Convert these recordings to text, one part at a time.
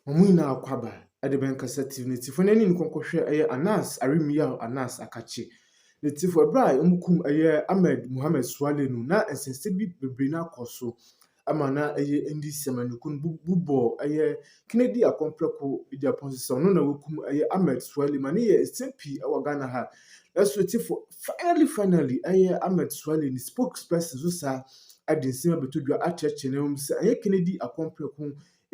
Omuna akwaba ade ben cassette ne tifo nani ni konkohwe eye Anas Aremia Anas akache ne tifo bra omukum eye Ahmed Muhammad Suale no na ensense bi bebre na akoso ama na eye ndi semanukun bubo eye Kennedy akompleko dia ponse no na wokum eye Ahmed Suale mane ye SMP awagana ha that's what tifo finally eye Ahmed Suale ni spokesperson so sa adensima betodwa acheche na um se eye Kennedy akompleko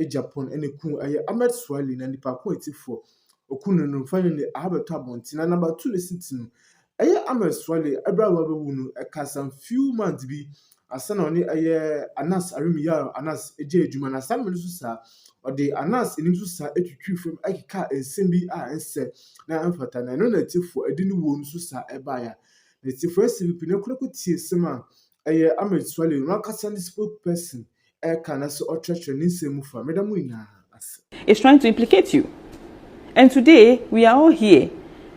Japan and a cool Ahmed Suale and the Paqueti for Okunu no finally I have a tabonti and number 2 listen to Ahmed Suale Abraham a cast some few months be a son on Anas Aremia Anas Eje Jumana San Medusa or the Anas in Susa from Akika and Simbi and said now I'm for I know that for a didn't wound Susa a buyer. The first Pinocchio Sema Ahmed Suale Rakasan spokesperson. It's trying to implicate you. And today, we are all here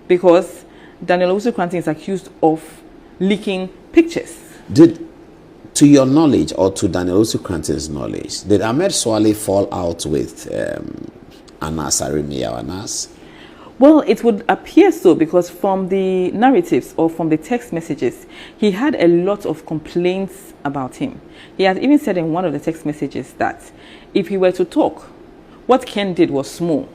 because Daniel Owusu-Kranting is accused of leaking pictures. To your knowledge, or to Daniel Owusu-Kranting's knowledge, did Ahmed Suale fall out with Anas Aremia Anas? Well, it would appear so because from the narratives or from the text messages, he had a lot of complaints about him. He had even said in one of the text messages that if he were to talk, what Ken did was small.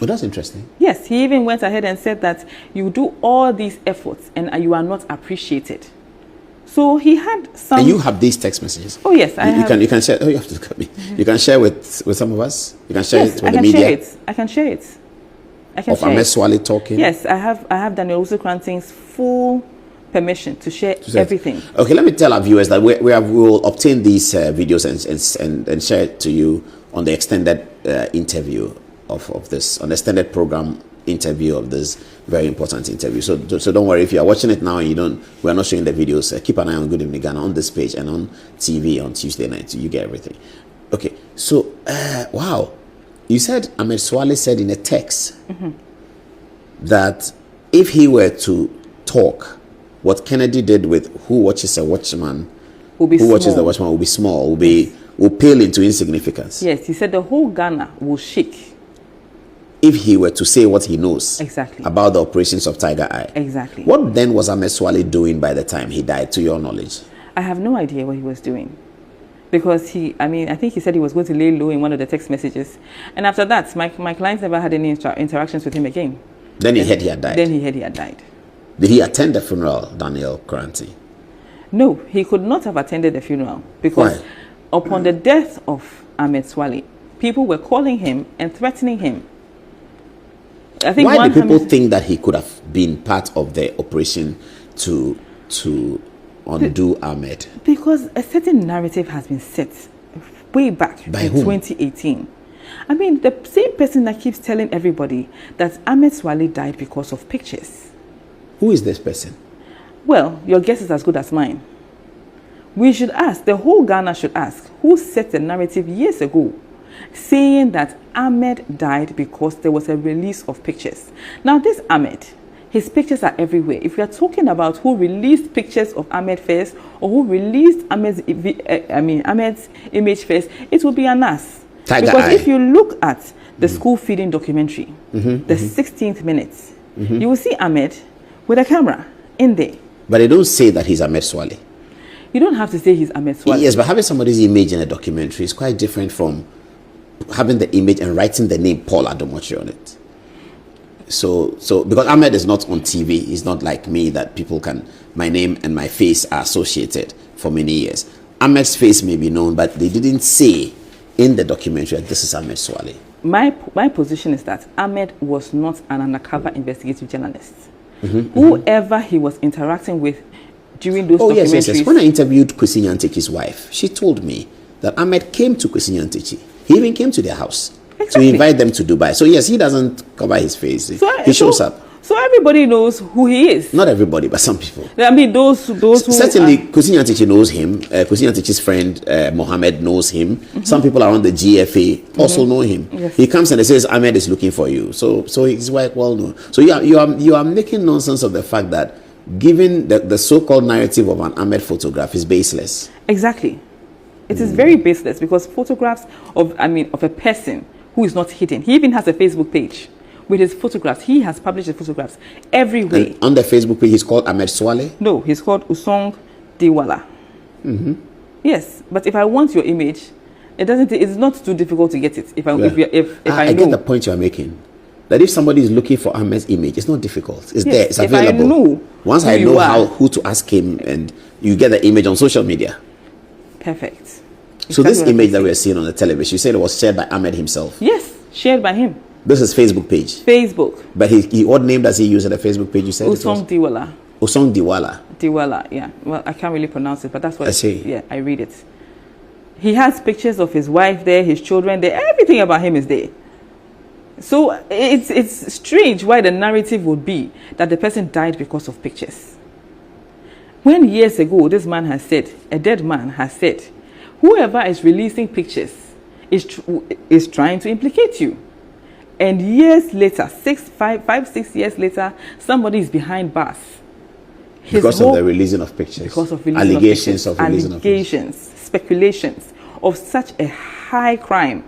Oh, that's interesting. Yes, he even went ahead and said that you do all these efforts and you are not appreciated. So he had some... And you have these text messages? Oh, yes, I have. You can share... Oh, you have to look at me. You can share with some of us? You can share it with the media? I can share it. Of Ahmed Suale talking? Yes, I have Daniel Owusu-Kranting's full permission to share everything. Okay, let me tell our viewers that we will obtain these videos and share it to you on the extended interview of this, on the extended program interview of this very important interview. So don't worry if you are watching it now and we are not showing the videos. Keep an eye on Good Evening Ghana on this page and on TV on Tuesday night, so you get everything. Okay, so wow. You said Ahmed Suale said in a text that if he were to talk, what Kennedy did with who watches a watchman, watches the watchman will be small, will pale into insignificance. Yes, he said the whole Ghana will shake. If he were to say what he knows about the operations of Tiger Eye. Exactly. What then was Ahmed Suale doing by the time he died, to your knowledge? I have no idea what he was doing. Because I think he said he was going to lay low in one of the text messages. And after that, my clients never had any interactions with him again. Then he heard he had died? Then he heard he had died. Did he attend the funeral, Daniel Kranti? No, he could not have attended the funeral. Because upon the death of Ahmed Suale, people were calling him and threatening him. I think why do people think that he could have been part of the operation to undo Ahmed? Because a certain narrative has been set way back in 2018. I mean, the same person that keeps telling everybody that Ahmed Suale died because of pictures. Who is this person? Well, your guess is as good as mine. We should ask, the whole Ghana should ask, who set the narrative years ago saying that Ahmed died because there was a release of pictures. Now, this Ahmed, his pictures are everywhere. If we are talking about who released pictures of Ahmed first or who released Ahmed's image first, it will be Anas. Because if you look at the school feeding documentary, the 16th minute, you will see Ahmed with a camera in there. But they don't say that he's Ahmed Suale. You don't have to say he's Ahmed Suale. Yes, but having somebody's image in a documentary is quite different from having the image and writing the name Paul Adomochi on it. So because Ahmed is not on TV, he's not like me that people can, my name and my face are associated for many years. Ahmed's face may be known, but they didn't say in the documentary that this is Ahmed Suale. My position is that Ahmed was not an undercover investigative journalist. Whoever he was interacting with during those documentaries. Yes. When I interviewed Kwesi Nyantechi's wife, she told me that Ahmed came to Kwesi Nyantechi. He even came to their house to invite them to Dubai. So yes, he doesn't cover his face. He shows up. So everybody knows who he is. Not everybody, but some people. I mean, those who certainly Kwesi Nyantechi knows him. Kwesi Nyantechi's friend Mohammed knows him. Some people around the GFA also know him. Yes. He comes and he says Ahmed is looking for you. So he's quite well known. So you are making nonsense of the fact that given the so-called narrative of an Ahmed photograph is baseless. Exactly. It is very baseless because photographs of a person who is not hidden. He even has a Facebook page with his photographs. He has published his photographs everywhere. And on the Facebook page, he's called Ahmed Suale? No, he's called Usong Diwala. Yes, but if I want your image, it's not too difficult to get it. If I get the point you are making. That if somebody is looking for Ahmed's image, it's not difficult. It's there. It's available. If I know once I know who to ask him, and you get the image on social media. Perfect. So this image that we're seeing on the television, you said it was shared by Ahmed himself. Yes, shared by him. This is Facebook page. Facebook. But what name does he use on the Facebook page? You said Usong Diwala. Usong Diwala. Diwala, yeah. Well, I can't really pronounce it, but that's what I see. Yeah, I read it. He has pictures of his wife there, his children there. Everything about him is there. So it's strange why the narrative would be that the person died because of pictures. When years ago, this man has said, a dead man has said, whoever is releasing pictures is trying to implicate you. And years later, 6 years later, somebody is behind bars. Because of the releasing of pictures. Because of releasing allegations of pictures. Allegations, speculations of such a high crime.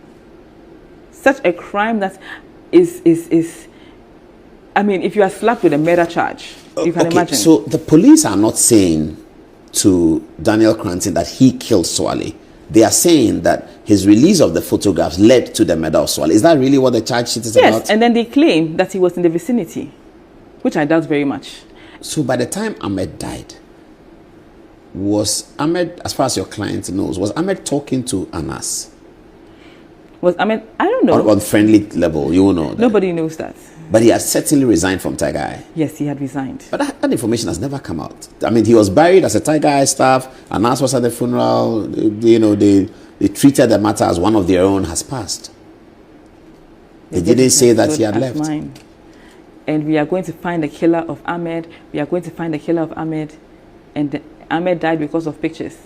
Such a crime that is I mean, if you are slapped with a murder charge, you can imagine. So the police are not saying to Daniel Cranton that he killed Suale. They are saying that his release of the photographs led to the murder of Suale. Is that really what the charge sheet is about? Yes, and then they claim that he was in the vicinity, which I doubt very much. So by the time Ahmed died, was Ahmed, as far as your client knows, was Ahmed talking to Anas? Was Ahmed, I don't know. On friendly level, you know that. Nobody knows that. But he had certainly resigned from Tiger Eye. Yes, he had resigned. But that information has never come out. I mean, he was buried as a Tiger Eye staff. Anas was at the funeral. They treated the matter as one of their own has passed. They didn't say that he had left. Mine. And we are going to find the killer of Ahmed. We are going to find the killer of Ahmed. And Ahmed died because of pictures.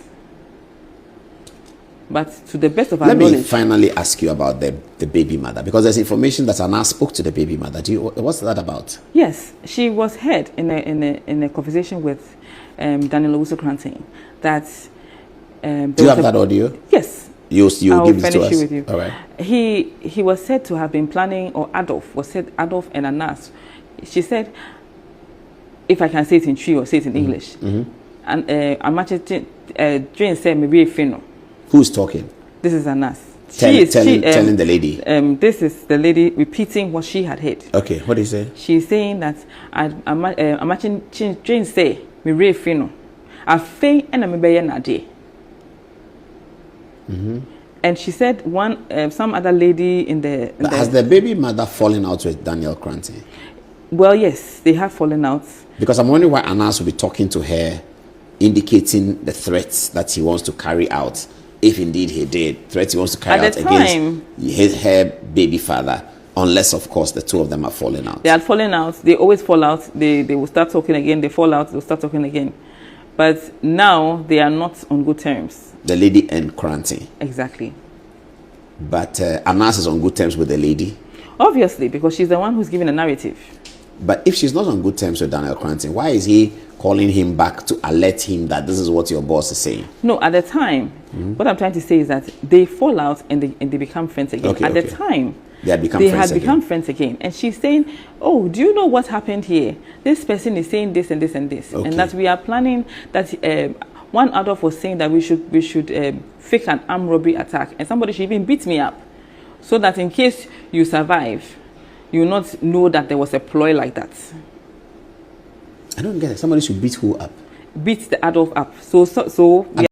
But to the best of our knowledge... Let me finally ask you about the baby mother. Because there's information that Anas spoke to the baby mother. What's that about? Yes. She was heard in a conversation with Daniel Owusu-Cranton that... Do you have that audio? Yes. You'll give it to us? With you. All right. He was said to have been planning, or Adolf and Anas. She said, if I can say it in Twi or say it in English, and Jane said, maybe Fino. Who's talking? This is Anas. Telling the lady. This is the lady repeating what she had heard. Okay, what is it? She's saying that Jane say, maybe Fino. I fey and I'm a And she said some other lady in the... Has the baby mother fallen out with Daniel Cranton? Well, yes, they have fallen out. Because I'm wondering why Anas will be talking to her, indicating the threats that he wants to carry out, if indeed he did, threats he wants to carry out against her baby father, unless, of course, the two of them are falling out. They had fallen out. They always fall out. They will start talking again. They fall out. They'll start talking again. But now they are not on good terms. The lady and Cranton. Exactly. But Anas is on good terms with the lady? Obviously, because she's the one who's giving the narrative. But if she's not on good terms with Daniel Cranton, why is he calling him back to alert him that this is what your boss is saying? No, at the time, what I'm trying to say is that they fall out and they become friends again. Okay, the time, they had become friends again. And she's saying, oh, do you know what happened here? This person is saying this and this and this. Okay. And that we are planning that... one Adolf was saying that we should fake an armed robbery attack, and somebody should even beat me up, so that in case you survive, you will not know that there was a ploy like that. I don't get it. Somebody should beat who up? Beat the Adolf up. So